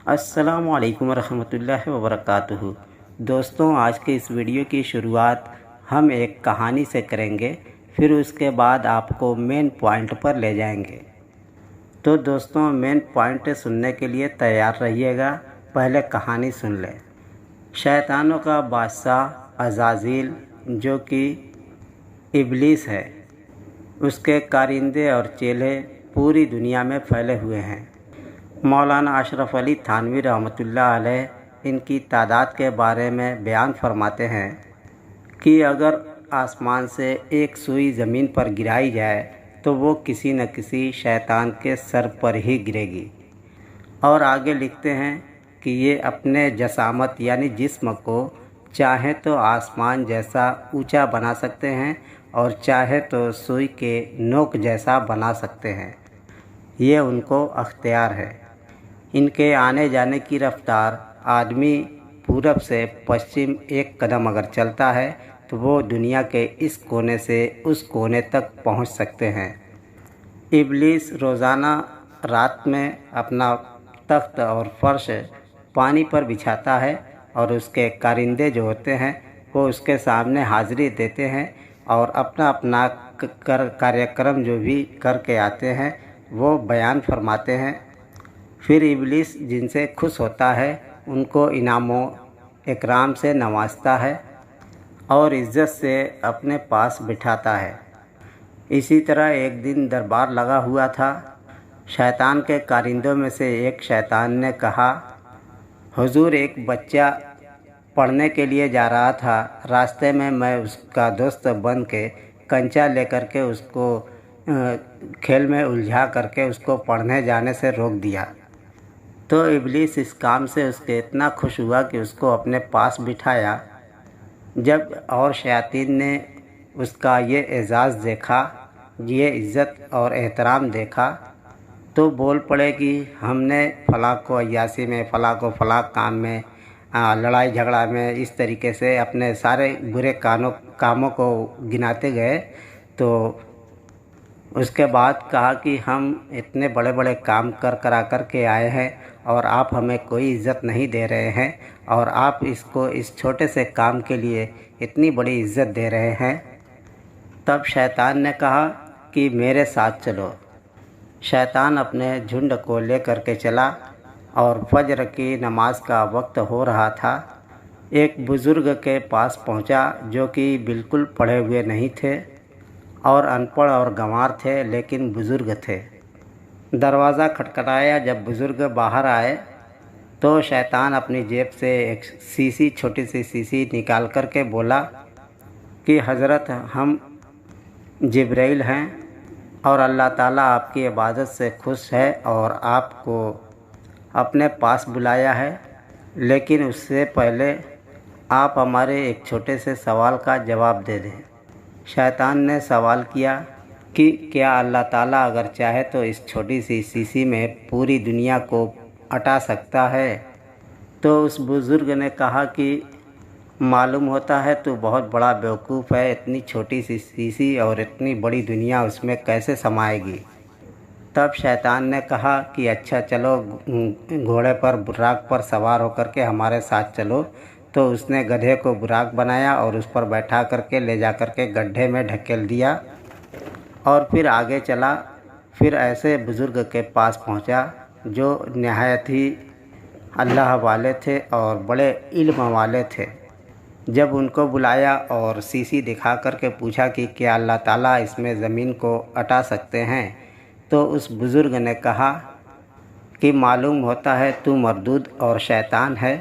السلام علیکم ورحمۃ اللہ وبرکاتہ۔ دوستوں، آج کے اس ویڈیو کی شروعات ہم ایک کہانی سے کریں گے، پھر اس کے بعد آپ کو مین پوائنٹ پر لے جائیں گے۔ تو دوستوں، مین پوائنٹ سننے کے لیے تیار رہیے گا۔ پہلے کہانی سن لیں۔ شیطانوں کا بادشاہ عزازیل، جو کہ ابلیس ہے، اس کے کارندے اور چیلے پوری دنیا میں پھیلے ہوئے ہیں۔ مولانا اشرف علی تھانوی رحمۃ اللہ علیہ ان کی تعداد کے بارے میں بیان فرماتے ہیں کہ اگر آسمان سے ایک سوئی زمین پر گرائی جائے تو وہ کسی نہ کسی شیطان کے سر پر ہی گرے گی۔ اور آگے لکھتے ہیں کہ یہ اپنے جسامت یعنی جسم کو چاہے تو آسمان جیسا اونچا بنا سکتے ہیں اور چاہے تو سوئی کے نوک جیسا بنا سکتے ہیں۔ یہ ان کو اختیار ہے۔ ان کے آنے جانے کی رفتار، آدمی پورب سے پشچم ایک قدم اگر چلتا ہے تو وہ دنیا کے اس کونے سے اس کونے تک پہنچ سکتے ہیں۔ ابلیس روزانہ رات میں اپنا تخت اور فرش پانی پر بچھاتا ہے اور اس کے کارندے جو ہوتے ہیں وہ اس کے سامنے حاضری دیتے ہیں اور اپنا اپنا کاریہ کرم جو بھی کر کے آتے ہیں وہ بیان فرماتے ہیں۔ پھر ابلیس جن سے خوش ہوتا ہے ان کو انعام و اکرام سے نوازتا ہے اور عزت سے اپنے پاس بٹھاتا ہے۔ اسی طرح ایک دن دربار لگا ہوا تھا۔ شیطان کے کارندوں میں سے ایک شیطان نے کہا، حضور، ایک بچہ پڑھنے کے لیے جا رہا تھا، راستے میں اس کا دوست بن کے کنچا لے کر کے اس کو کھیل میں الجھا کر کے اس کو پڑھنے جانے سے روک دیا۔ تو ابلیس اس کام سے اس کے اتنا خوش ہوا کہ اس کو اپنے پاس بٹھایا۔ جب اور شیاطین نے اس کا یہ اعزاز دیکھا، یہ عزت اور احترام دیکھا، تو بول پڑے کہ ہم نے فلاں کو عیاسی میں، فلاں کو فلاں کام میں، لڑائی جھگڑا میں، اس طریقے سے اپنے سارے برے کاموں کو گناتے گئے۔ تو اس کے بعد کہا کہ ہم اتنے بڑے بڑے کام کرا کر کے آئے ہیں اور آپ ہمیں کوئی عزت نہیں دے رہے ہیں، اور آپ اس کو اس چھوٹے سے کام کے لیے اتنی بڑی عزت دے رہے ہیں۔ تب شیطان نے کہا کہ میرے ساتھ چلو۔ شیطان اپنے جھنڈ کو لے کر کے چلا اور فجر کی نماز کا وقت ہو رہا تھا۔ ایک بزرگ کے پاس پہنچا جو کہ بالکل پڑھے ہوئے نہیں تھے اور ان پڑھ اور گنوار تھے، لیکن بزرگ تھے۔ دروازہ کھٹکھٹایا۔ جب بزرگ باہر آئے تو شیطان اپنی جیب سے ایک چھوٹی سی سیسی نکال کر کے بولا کہ حضرت، ہم جبرائیل ہیں اور اللہ تعالیٰ آپ کی عبادت سے خوش ہے اور آپ کو اپنے پاس بلایا ہے، لیکن اس سے پہلے آپ ہمارے ایک چھوٹے سے سوال کا جواب دے دیں۔ شیطان نے سوال کیا کہ کیا اللہ تعالیٰ اگر چاہے تو اس چھوٹی سی سیسی میں پوری دنیا کو اٹا سکتا ہے؟ تو اس بزرگ نے کہا کہ معلوم ہوتا ہے تو بہت بڑا بیوقوف ہے، اتنی چھوٹی سی سیسی اور اتنی بڑی دنیا اس میں کیسے سمائے گی؟ تب شیطان نے کہا کہ اچھا چلو، گھوڑے پر براق پر سوار ہو کر کے ہمارے ساتھ چلو۔ تو اس نے گدھے کو براق بنایا اور اس پر بیٹھا کر کے لے جا کر کے گڈھے میں ڈھکیل دیا اور پھر آگے چلا۔ پھر ایسے بزرگ کے پاس پہنچا جو نہایت ہی اللہ والے تھے اور بڑے علم والے تھے۔ جب ان کو بلایا اور سیسی دکھا کر کے پوچھا کہ کیا اللہ تعالیٰ اس میں زمین کو اٹا سکتے ہیں، تو اس بزرگ نے کہا کہ معلوم ہوتا ہے تو مردود اور شیطان ہے۔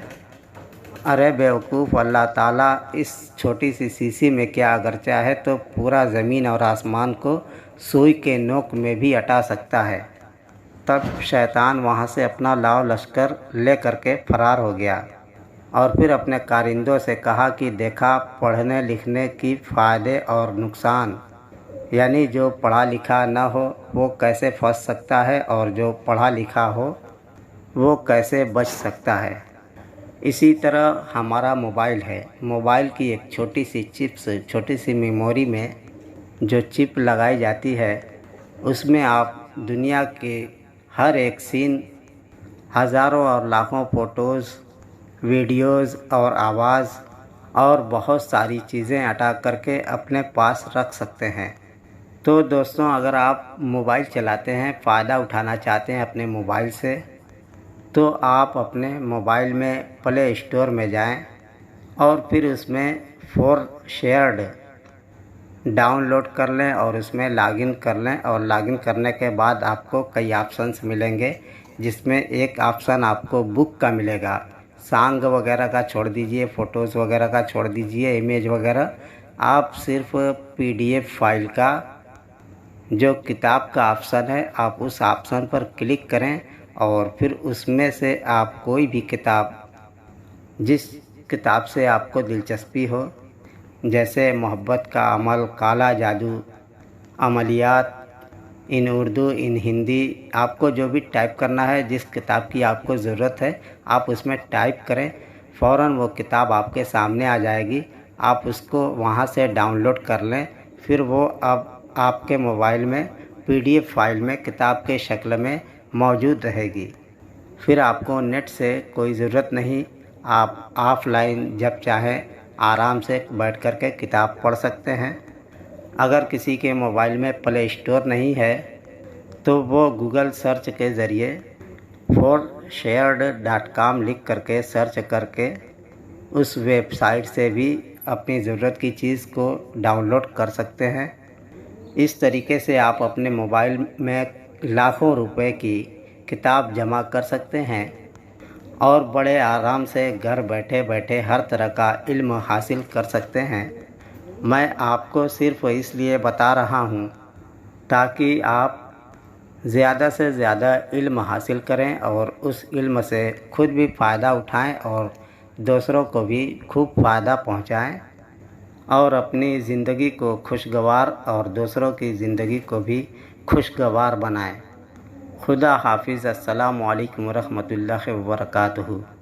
ارے بیوقوف، اللہ تعالیٰ اس چھوٹی سی سیسی میں کیا اگر چاہے تو پورا زمین اور آسمان کو سوئی کے نوک میں بھی اٹا سکتا ہے۔ تب شیطان وہاں سے اپنا لاؤ لشکر لے کر کے فرار ہو گیا اور پھر اپنے کارندوں سے کہا کہ دیکھا پڑھنے لکھنے کی فائدے اور نقصان، یعنی جو پڑھا لکھا نہ ہو وہ کیسے پھنس سکتا ہے اور جو پڑھا لکھا ہو وہ کیسے بچ سکتا ہے۔ اسی طرح ہمارا موبائل ہے۔ موبائل کی ایک چھوٹی سی چپس، چھوٹی سی میموری میں جو چپ لگائی جاتی ہے، اس میں آپ دنیا کے ہر ایک سین ہزاروں اور لاکھوں فوٹوز، ویڈیوز اور آواز اور بہت ساری چیزیں ہٹا کر کے اپنے پاس رکھ سکتے ہیں۔ تو دوستوں، اگر آپ موبائل چلاتے ہیں، فائدہ اٹھانا چاہتے ہیں اپنے موبائل سے، تو آپ اپنے موبائل میں پلے اسٹور میں جائیں اور پھر اس میں فور شیئرڈ ڈاؤن لوڈ کر لیں اور اس میں لاگ ان کر لیں، اور لاگ ان کرنے کے بعد آپ کو کئی آپشنس ملیں گے، جس میں ایک آپشن آپ کو بک کا ملے گا۔ سانگ وغیرہ کا چھوڑ دیجئے، فوٹوز وغیرہ کا چھوڑ دیجئے، امیج وغیرہ، آپ صرف PDF فائل کا جو کتاب کا آپشن ہے، آپ اس آپشن پر کلک کریں اور پھر اس میں سے آپ کوئی بھی کتاب، جس کتاب سے آپ کو دلچسپی ہو، جیسے محبت کا عمل، کالا جادو، عملیات، ان اردو، ان ہندی، آپ کو جو بھی ٹائپ کرنا ہے، جس کتاب کی آپ کو ضرورت ہے، آپ اس میں ٹائپ کریں، فوراً وہ کتاب آپ کے سامنے آ جائے گی۔ آپ اس کو وہاں سے ڈاؤن لوڈ کر لیں، پھر وہ اب آپ کے موبائل میں PDF فائل میں کتاب کے شکل میں موجود رہے گی۔ پھر آپ کو نیٹ سے کوئی ضرورت نہیں، آپ آف لائن جب چاہیں آرام سے بیٹھ کر کے کتاب پڑھ سکتے ہیں۔ اگر کسی کے موبائل میں پلے اسٹور نہیں ہے تو وہ گوگل سرچ کے ذریعے forshared.com لکھ کر کے سرچ کر کے اس ویب سائٹ سے بھی اپنی ضرورت کی چیز کو ڈاؤن لوڈ کر سکتے ہیں۔ اس طریقے سے آپ اپنے موبائل میں لاکھوں روپے کی کتاب جمع کر سکتے ہیں اور بڑے آرام سے گھر بیٹھے بیٹھے ہر طرح کا علم حاصل کر سکتے ہیں۔ میں آپ کو صرف اس لیے بتا رہا ہوں تاکہ آپ زیادہ سے زیادہ علم حاصل کریں اور اس علم سے خود بھی فائدہ اٹھائیں اور دوسروں کو بھی خوب فائدہ پہنچائیں اور اپنی زندگی کو خوشگوار اور دوسروں کی زندگی کو بھی خوشگوار بنائیں۔ خدا حافظ۔ السلام علیکم ورحمۃ اللہ وبرکاتہ۔